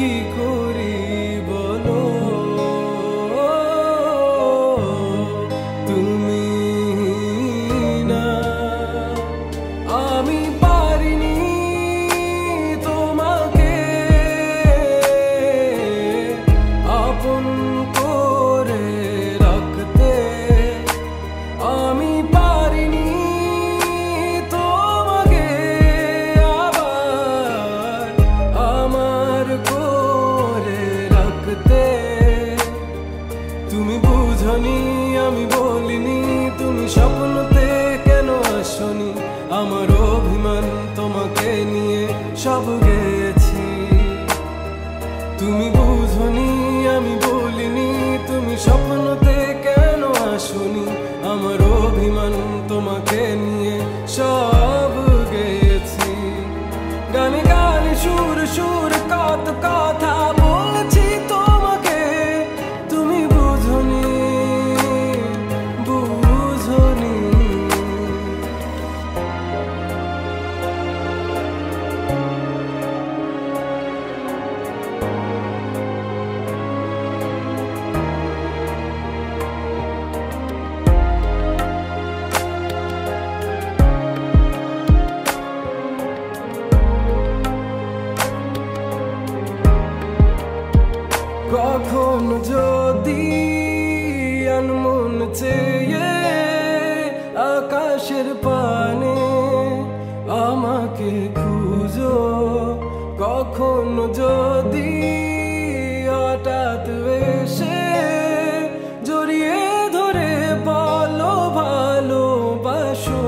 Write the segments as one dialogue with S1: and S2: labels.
S1: কি করি বলো, তুমি না। আমি পারিনি তোমাকে আপন করে রাখতে, আমি পারিনি তোমাকে আবার আমার করে রাখতে। তুমি বুঝনি আমি বলিনি, তুমি স্বপ্নতে কেন আসনি, আমার অভিমান তোমাকে নিয়ে সব গেছি। তুমি বুঝনি আমি বলিনি, তুমি স্বপ্নতে কেন আসনি, আমার অভিমান তোমাকে নিয়ে সব গেছি। গানে গানে সুর সুর কত কথা বলছি তোমাকে, তুমি বুঝনি বুঝনি। কখন যদি আনমন চেয়ে আকাশের পানে আমাকে খুঁজো, কখন যদি হঠাৎ এসে জড়িয়ে ধরে বলো ভালোবাসো,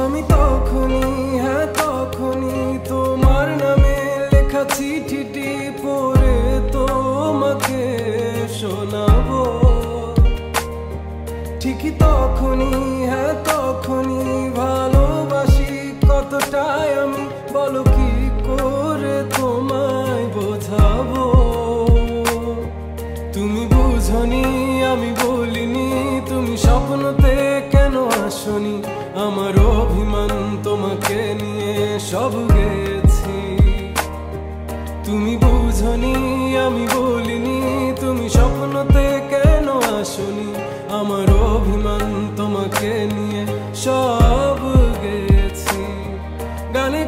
S1: আমি তখনই হ্যাঁ তখনই তোমার নামে লেখা চিঠিটি পড়ে তোমাকে শোনাবো। ঠিকই তখনই হ্যাঁ তখনই ভালোবাসি কতটাই আমি, বলো কি করে তোমায় বোঝাবো। তুমি বুঝনি আমি বলিনি, তুমি স্বপ্নতে কেন আসনি, আমার অভিমান তোমাকে নিয়ে সব গেছি। তুমি বুঝনি আমি বলিনি, তুমি স্বপ্নতে কেন আসনি, আমার অভিমান তোমাকে নিয়ে সব গেছি। গানে